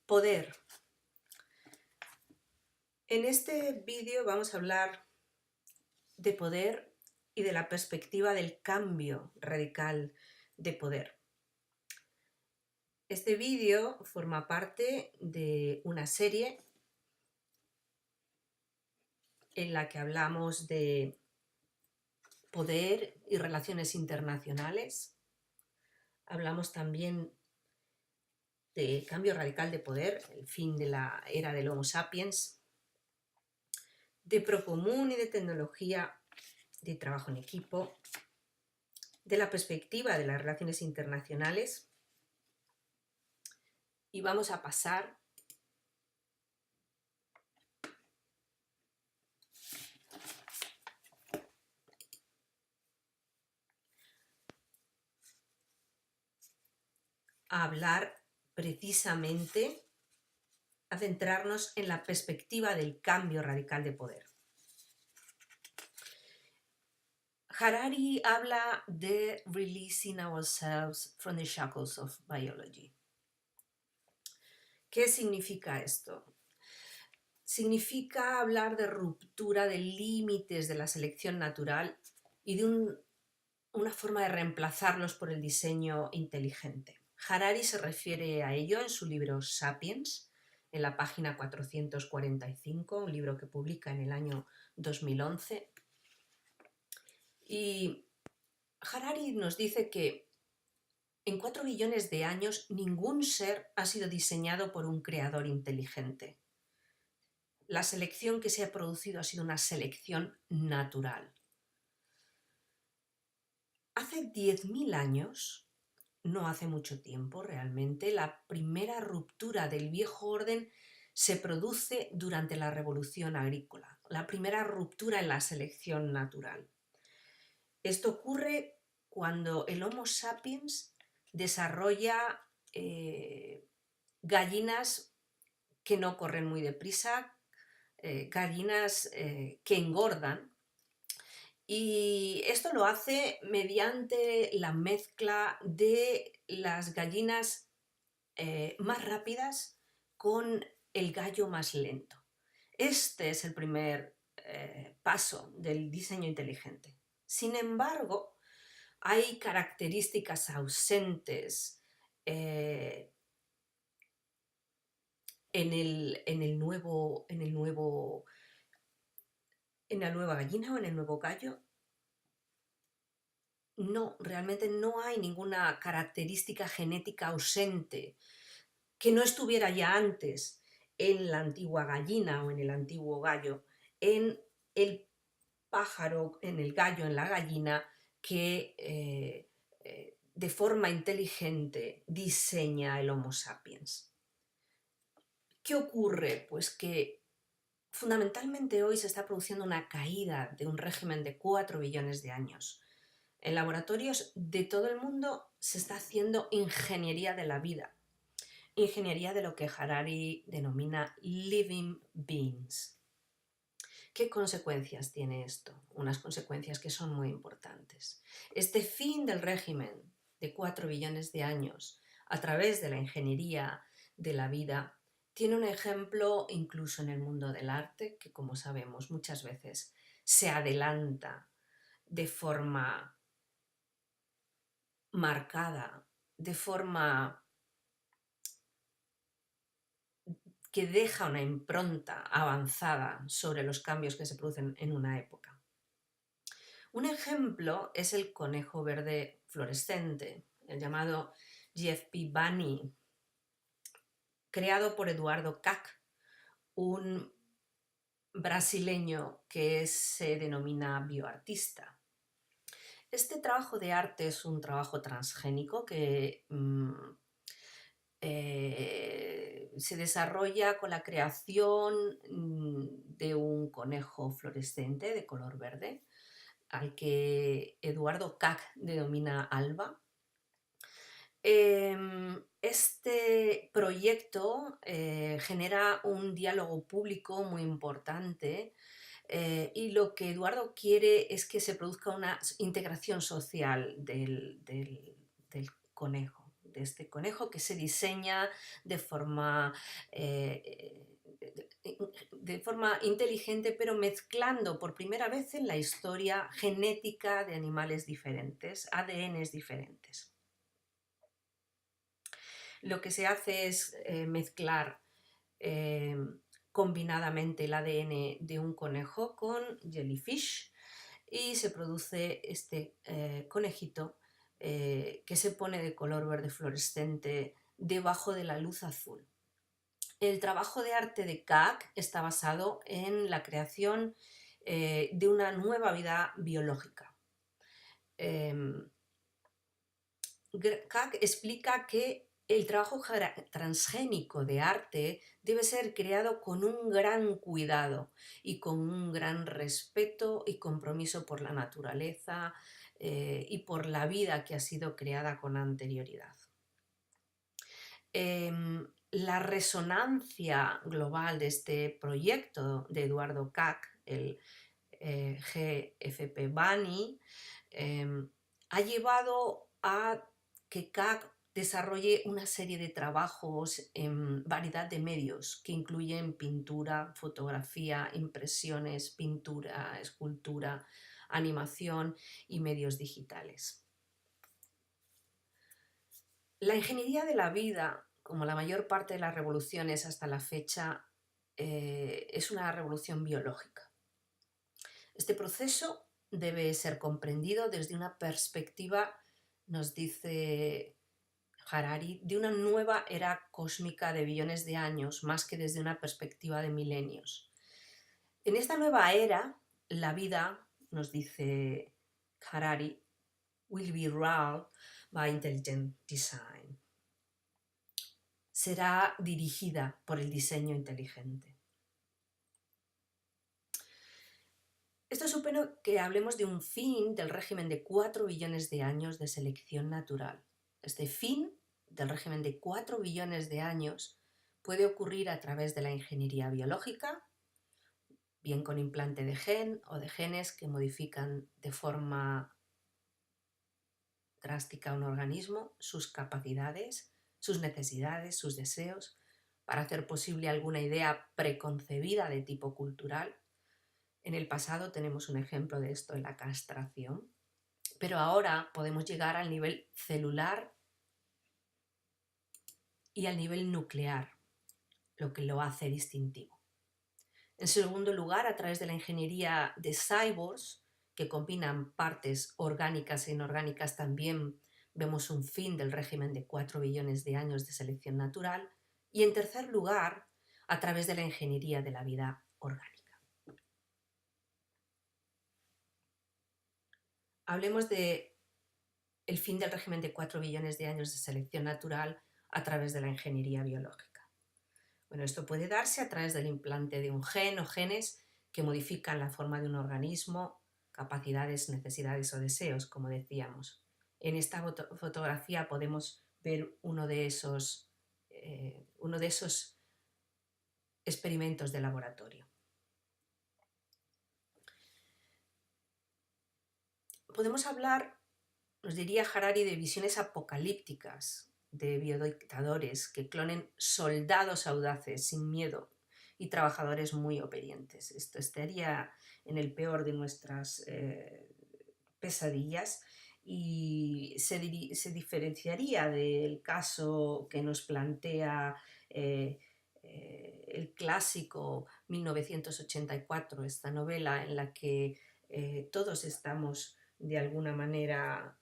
Poder. En este vídeo vamos a hablar de poder y de la perspectiva del cambio radical de poder. Este vídeo forma parte de una serie en la que hablamos de poder y relaciones internacionales. Hablamos también de cambio radical de poder, el fin de la era del Homo sapiens, de procomún y de tecnología, de trabajo en equipo, de la perspectiva de las relaciones internacionales, y vamos a pasar a hablar precisamente, a centrarnos en la perspectiva del cambio radical de poder. Harari habla de releasing ourselves from the shackles of biology. ¿Qué significa esto? Significa hablar de ruptura de límites de la selección natural y de una forma de reemplazarlos por el diseño inteligente. Harari se refiere a ello en su libro Sapiens, en la página 445, un libro que publica en el año 2011. Y Harari nos dice que en 4 billones de años ningún ser ha sido diseñado por un creador inteligente. La selección que se ha producido ha sido una selección natural. Hace 10.000 años, no hace mucho tiempo realmente, la primera ruptura del viejo orden se produce durante la revolución agrícola, la primera ruptura en la selección natural. Esto ocurre cuando el Homo sapiens desarrolla gallinas que no corren muy deprisa, gallinas que engordan, y esto lo hace mediante la mezcla de las gallinas más rápidas con el gallo más lento. Este es el primer paso del diseño inteligente. Sin embargo, hay características ausentes en la nueva gallina o en el nuevo gallo. No, realmente no hay ninguna característica genética ausente que no estuviera ya antes en la antigua gallina o en el antiguo gallo, en el pájaro, en el gallo, en la gallina, que de forma inteligente diseña el Homo sapiens. ¿Qué ocurre? Pues que fundamentalmente hoy se está produciendo una caída de un régimen de 4 billones de años. En laboratorios de todo el mundo se está haciendo ingeniería de la vida, ingeniería de lo que Harari denomina living beings. ¿Qué consecuencias tiene esto? Unas consecuencias que son muy importantes. Este fin del régimen de 4 billones de años a través de la ingeniería de la vida tiene un ejemplo incluso en el mundo del arte, que como sabemos muchas veces se adelanta de forma marcada, de forma que deja una impronta avanzada sobre los cambios que se producen en una época. Un ejemplo es el conejo verde fluorescente, el llamado GFP Bunny, creado por Eduardo Kac, un brasileño que se denomina bioartista. Este trabajo de arte es un trabajo transgénico que se desarrolla con la creación de un conejo fluorescente de color verde, al que Eduardo Kac denomina Alba. Este proyecto genera un diálogo público muy importante y lo que Eduardo quiere es que se produzca una integración social del conejo, de este conejo que se diseña de forma, de forma inteligente, pero mezclando por primera vez en la historia genética de animales diferentes, ADNs diferentes. Lo que se hace es mezclar eh, combinadamente el ADN de un conejo con jellyfish y se produce este conejito que se pone de color verde fluorescente debajo de la luz azul. El trabajo de arte de Kak está basado en la creación de una nueva vida biológica. Kak explica que el trabajo transgénico de arte debe ser creado con un gran cuidado y con un gran respeto y compromiso por la naturaleza y por la vida que ha sido creada con anterioridad. La resonancia global de este proyecto de Eduardo Kak, el GFP Bunny, ha llevado a que Kak desarrolle una serie de trabajos en variedad de medios que incluyen pintura, fotografía, impresiones, pintura, escultura, animación y medios digitales. La ingeniería de la vida, como la mayor parte de las revoluciones hasta la fecha, es una revolución biológica. Este proceso debe ser comprendido desde una perspectiva, nos dice Harari, de una nueva era cósmica de billones de años, más que desde una perspectiva de milenios. En esta nueva era, la vida, nos dice Harari, will be ruled by intelligent design. Será dirigida por el diseño inteligente. Esto supone que hablemos de un fin del régimen de 4 billones de años de selección natural. Este fin del régimen de 4 billones de años puede ocurrir a través de la ingeniería biológica, bien con implante de gen o de genes que modifican de forma drástica un organismo, sus capacidades, sus necesidades, sus deseos, para hacer posible alguna idea preconcebida de tipo cultural. En el pasado tenemos un ejemplo de esto en la castración, pero ahora podemos llegar al nivel celular y al nivel nuclear, lo que lo hace distintivo. En segundo lugar, a través de la ingeniería de cyborgs, que combinan partes orgánicas e inorgánicas, también vemos un fin del régimen de 4 billones de años de selección natural. Y en tercer lugar, a través de la ingeniería de la vida orgánica. Hablemos de el fin del régimen de 4 billones de años de selección natural a través de la ingeniería biológica. Bueno, esto puede darse a través del implante de un gen o genes que modifican la forma de un organismo, capacidades, necesidades o deseos, como decíamos. En esta fotografía podemos ver uno de esos experimentos de laboratorio. Podemos hablar, nos diría Harari, de visiones apocalípticas, de biodictadores que clonen soldados audaces, sin miedo, y trabajadores muy obedientes. Esto estaría en el peor de nuestras pesadillas y se diferenciaría del caso que nos plantea el clásico 1984, esta novela en la que todos estamos de alguna manera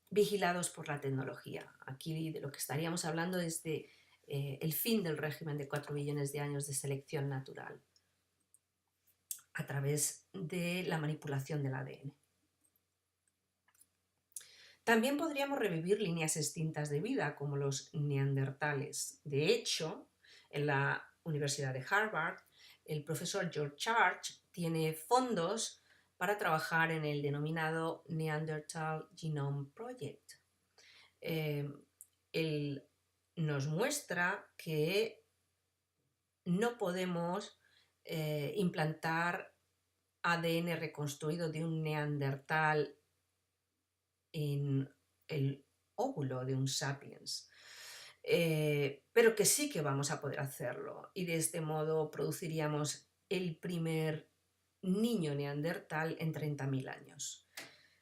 vigilados por la tecnología. Aquí de lo que estaríamos hablando es de el fin del régimen de 4 billones de años de selección natural a través de la manipulación del ADN. También podríamos revivir líneas extintas de vida, como los neandertales. De hecho, en la Universidad de Harvard, el profesor George Church tiene fondos para trabajar en el denominado Neanderthal Genome Project. Él nos muestra que no podemos implantar ADN reconstruido de un neandertal en el óvulo de un sapiens. Pero que sí que vamos a poder hacerlo y de este modo produciríamos el primer niño neandertal en 30.000 años.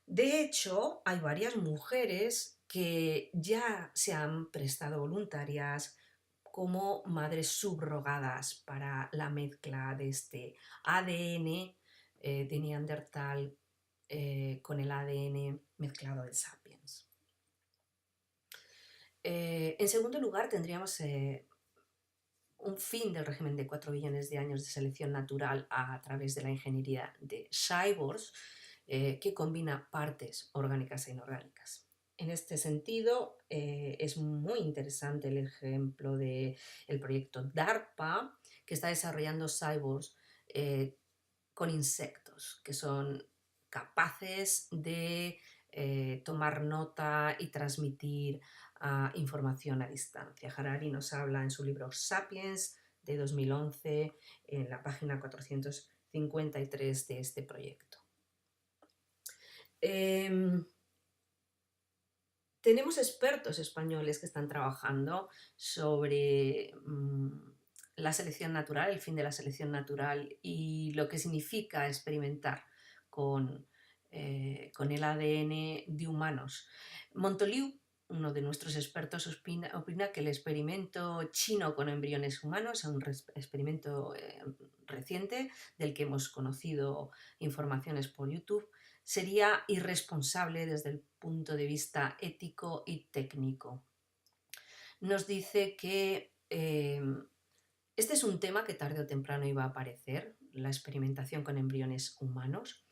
De hecho, hay varias mujeres que ya se han prestado voluntarias como madres subrogadas para la mezcla de este ADN de Neandertal con el ADN mezclado de Sapiens. En segundo lugar, tendríamos un fin del régimen de 4 billones de años de selección natural a través de la ingeniería de cyborgs, que combina partes orgánicas e inorgánicas. En este sentido, es muy interesante el ejemplo del proyecto DARPA, que está desarrollando cyborgs con insectos, que son capaces de tomar nota y transmitir información a distancia. Harari nos habla en su libro Sapiens de 2011, en la página 453 de este proyecto. Tenemos expertos españoles que están trabajando sobre la selección natural, el fin de la selección natural y lo que significa experimentar con el ADN de humanos. Montoliu, uno de nuestros expertos, opina que el experimento chino con embriones humanos es un experimento reciente del que hemos conocido informaciones por YouTube. Sería irresponsable desde el punto de vista ético y técnico. Nos dice que este es un tema que tarde o temprano iba a aparecer, la experimentación con embriones humanos,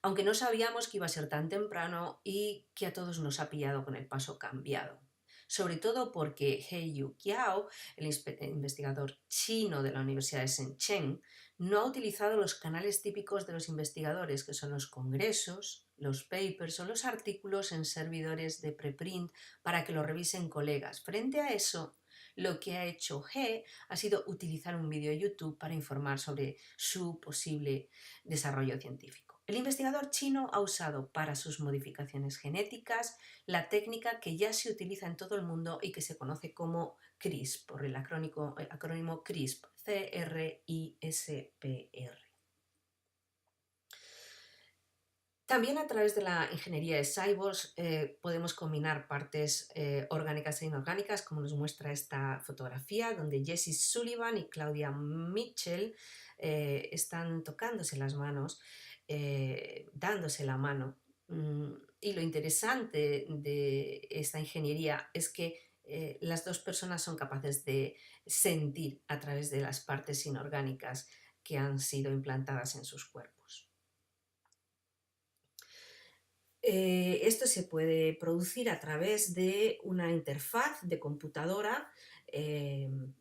aunque no sabíamos que iba a ser tan temprano y que a todos nos ha pillado con el paso cambiado. Sobre todo porque He Jiao, el investigador chino de la Universidad de Shenzhen, no ha utilizado los canales típicos de los investigadores, que son los congresos, los papers o los artículos en servidores de preprint para que lo revisen colegas. Frente a eso, lo que ha hecho He ha sido utilizar un vídeo de YouTube para informar sobre su posible desarrollo científico. El investigador chino ha usado para sus modificaciones genéticas la técnica que ya se utiliza en todo el mundo y que se conoce como CRISPR, por el acrónimo CRISPR, CRISPR. También a través de la ingeniería de cyborgs podemos combinar partes orgánicas e inorgánicas, como nos muestra esta fotografía, donde Jessie Sullivan y Claudia Mitchell están tocándose las manos, dándose la mano. Y lo interesante de esta ingeniería es que las dos personas son capaces de sentir a través de las partes inorgánicas que han sido implantadas en sus cuerpos. Esto se puede producir a través de una interfaz de computadora que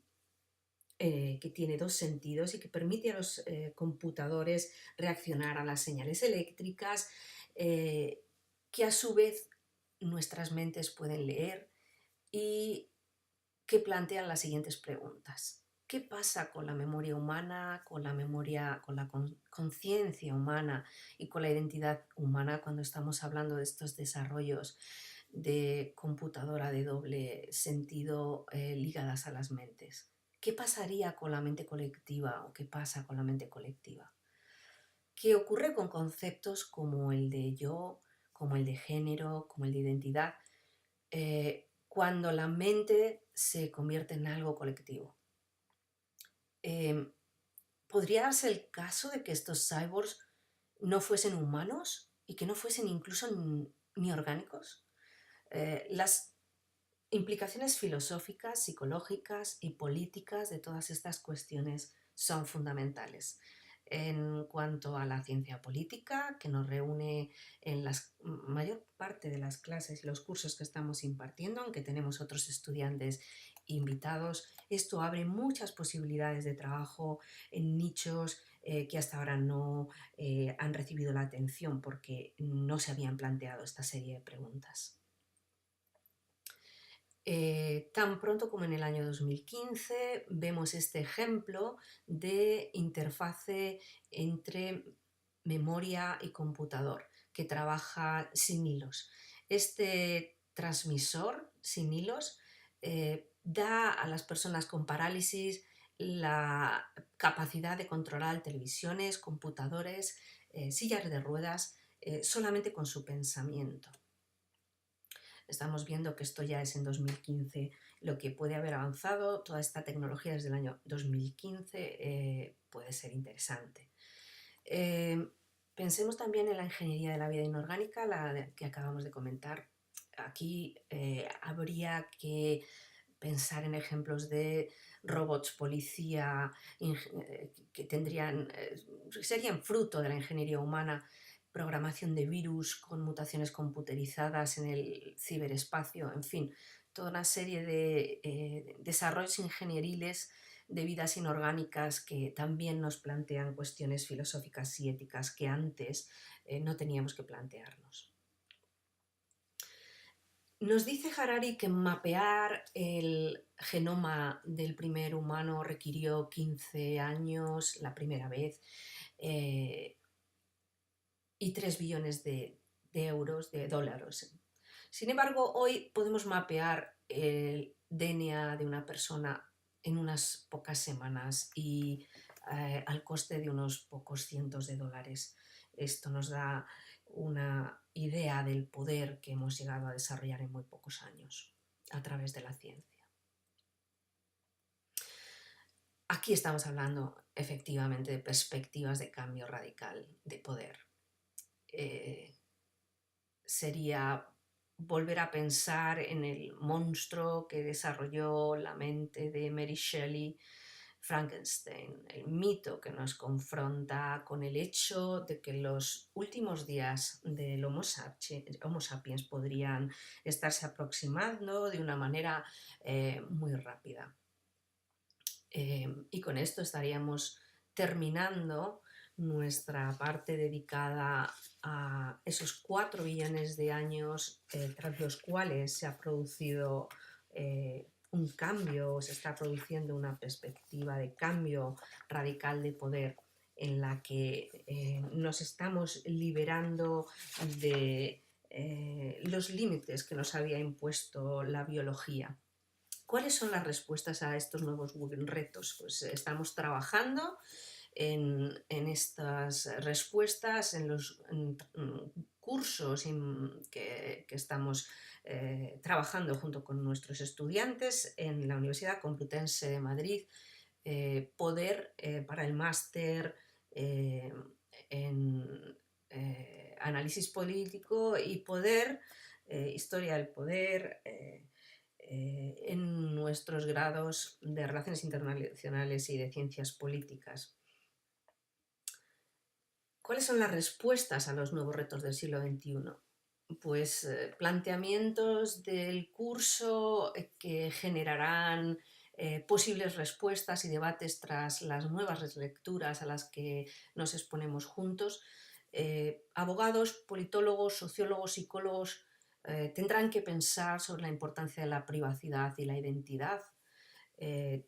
tiene dos sentidos y que permite a los computadores reaccionar a las señales eléctricas que a su vez nuestras mentes pueden leer y que plantean las siguientes preguntas. ¿Qué pasa con la memoria humana, con la conciencia humana y con la identidad humana cuando estamos hablando de estos desarrollos de computadora de doble sentido ligadas a las mentes? ¿Qué pasaría con la mente colectiva o qué pasa con la mente colectiva? ¿Qué ocurre con conceptos como el de yo, como el de género, como el de identidad, cuando la mente se convierte en algo colectivo? ¿Podría darse el caso de que estos cyborgs no fuesen humanos y que no fuesen incluso ni orgánicos? Las implicaciones filosóficas, psicológicas y políticas de todas estas cuestiones son fundamentales. En cuanto a la ciencia política, que nos reúne en la mayor parte de las clases y los cursos que estamos impartiendo, aunque tenemos otros estudiantes invitados, esto abre muchas posibilidades de trabajo en nichos que hasta ahora no han recibido la atención porque no se habían planteado esta serie de preguntas. Tan pronto como en el año 2015 vemos este ejemplo de interfase entre memoria y computador que trabaja sin hilos. Este transmisor sin hilos, da a las personas con parálisis la capacidad de controlar televisiones, computadores, sillas de ruedas, solamente con su pensamiento. Estamos viendo que esto ya es en 2015 lo que puede haber avanzado. Toda esta tecnología desde el año 2015 puede ser interesante. Pensemos también en la ingeniería de la vida inorgánica, que acabamos de comentar. Aquí habría que pensar en ejemplos de robots policía que serían fruto de la ingeniería humana, programación de virus con mutaciones computarizadas en el ciberespacio, en fin, toda una serie de desarrollos ingenieriles de vidas inorgánicas que también nos plantean cuestiones filosóficas y éticas que antes no teníamos que plantearnos. Nos dice Harari que mapear el genoma del primer humano requirió 15 años la primera vez y 3 billones de euros, de dólares. Sin embargo, hoy podemos mapear el DNA de una persona en unas pocas semanas y al coste de unos pocos cientos de dólares. Esto nos da una idea del poder que hemos llegado a desarrollar en muy pocos años a través de la ciencia. Aquí estamos hablando efectivamente de perspectivas de cambio radical de poder. Sería volver a pensar en el monstruo que desarrolló la mente de Mary Shelley, Frankenstein, el mito que nos confronta con el hecho de que los últimos días del Homo sapiens podrían estarse aproximando de una manera muy rápida. Y con esto estaríamos terminando nuestra parte dedicada a esos 4 billones de años tras los cuales se ha producido un cambio, se está produciendo una perspectiva de cambio radical de poder en la que nos estamos liberando de los límites que nos había impuesto la biología. ¿Cuáles son las respuestas a estos nuevos retos? Pues estamos trabajando en estas respuestas, en los cursos que estamos trabajando junto con nuestros estudiantes en la Universidad Complutense de Madrid, poder para el máster en análisis político y poder, historia del poder, en nuestros grados de Relaciones Internacionales y de Ciencias Políticas. ¿Cuáles son las respuestas a los nuevos retos del siglo XXI? Pues planteamientos del curso que generarán posibles respuestas y debates tras las nuevas lecturas a las que nos exponemos juntos. Abogados, politólogos, sociólogos, psicólogos tendrán que pensar sobre la importancia de la privacidad y la identidad.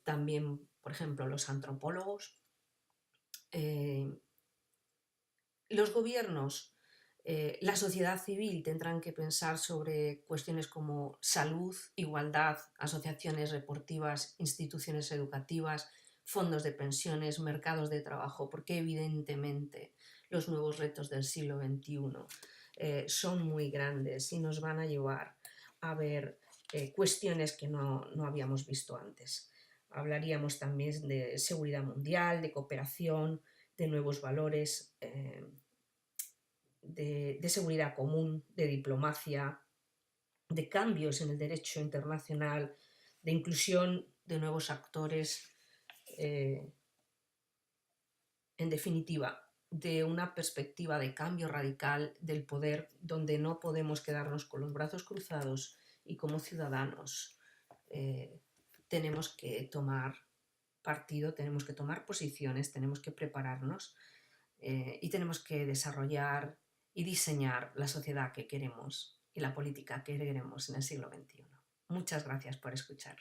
También, por ejemplo, los antropólogos. Los gobiernos, la sociedad civil tendrán que pensar sobre cuestiones como salud, igualdad, asociaciones deportivas, instituciones educativas, fondos de pensiones, mercados de trabajo, porque evidentemente los nuevos retos del siglo XXI son muy grandes y nos van a llevar a ver cuestiones que no habíamos visto antes. Hablaríamos también de seguridad mundial, de cooperación, de nuevos valores, de seguridad común, de diplomacia, de cambios en el derecho internacional, de inclusión de nuevos actores, en definitiva, de una perspectiva de cambio radical del poder donde no podemos quedarnos con los brazos cruzados y como ciudadanos tenemos que tomar partido, tenemos que tomar posiciones, tenemos que prepararnos y tenemos que desarrollar y diseñar la sociedad que queremos y la política que queremos en el siglo XXI. Muchas gracias por escuchar.